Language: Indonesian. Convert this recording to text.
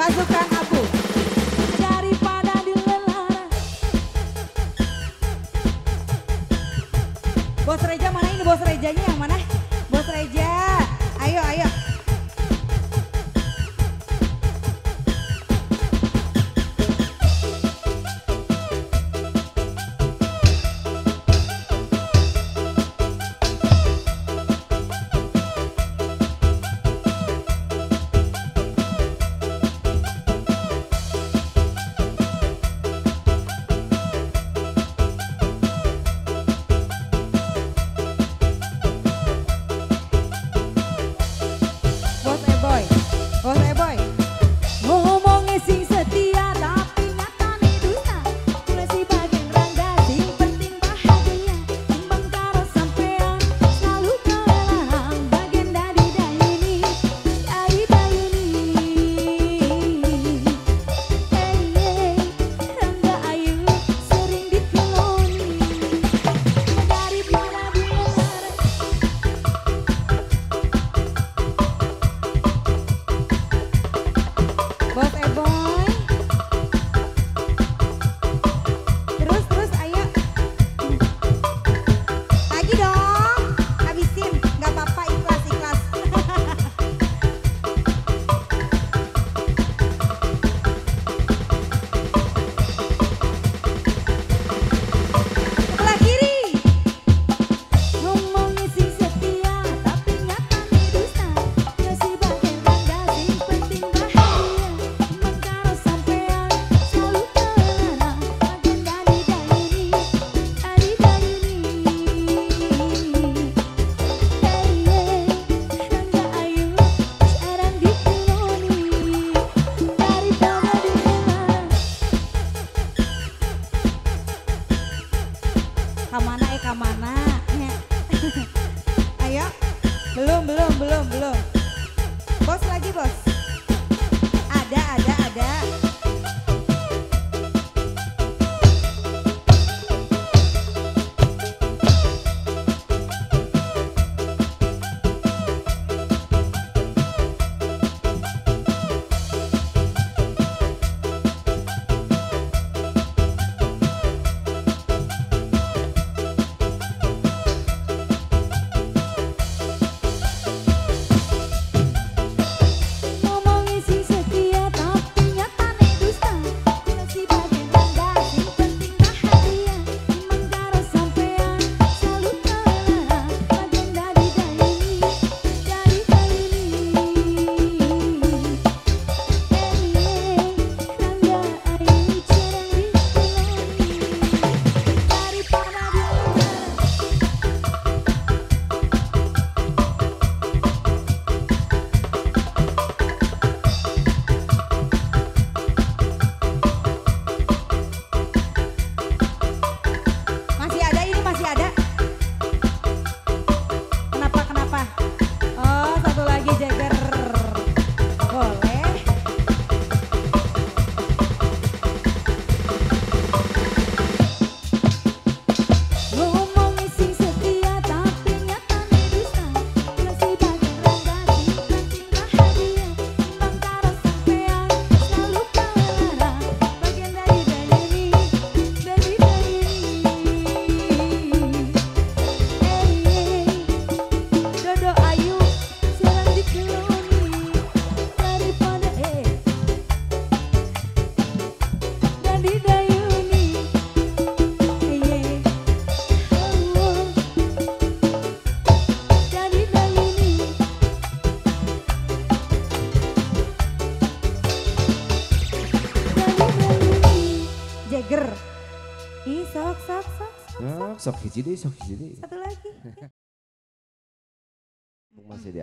Pasukan Abu. Daripada dilelara. Bos Reja mana ini? Bos Rejanya yang mana? Bos Reja. Ayo, ayo. Bos Eboy, ngomongnya sing setia tapi nyatane dusta. Mulai si bagian rangga sing penting bahagia. Timbang karo sampean selalu kelarang. Bagian dari dayuni, dari dayuni. Rangga ayu sering dikeloni. Daripada dilarang. Bos Eboy. Terus ayo. Lagi dong. Habisin, gak apa-apa, ikhlas. Sebelah kiri. Ngomongnya sing setia tapi nyatane dusta. Ngasih bagian rangga sing penting bahagia. Mengkaro sampean selalu kelarang. Bagian dari dayuni, dari dayuni. Rangga ayu sekarang dikeloni. Daripada dilarang. Kamana kamana. Ayo. Belum. Bos lagi, bos. Ada. Ngomongin sing setia tapi nyatane dusta. Ngasih bagian rangga sing penting bahagia. Mengkaro sampean selalu kelarang. Bagian dari dayuni, dari dayuni. Rangga ayu jarang dikeloni. Daripada dilarang. Masih ada. Kenapa? Oh, satu lagi Jagger. Boleh. Ngomongin sing setia tapi nyatane dusta. Ngasih bagian rangga sing penting bahagia. Mengkaro sampean selalu kelarang. Bagian dari dayuni, dari dayuni. Dodo ayu sekarang dikeloni. Daripada dari dayuni. Dari dayuni. Jagger. Ih, sok. Sok hiji deh. Satu lagi. Masih dia.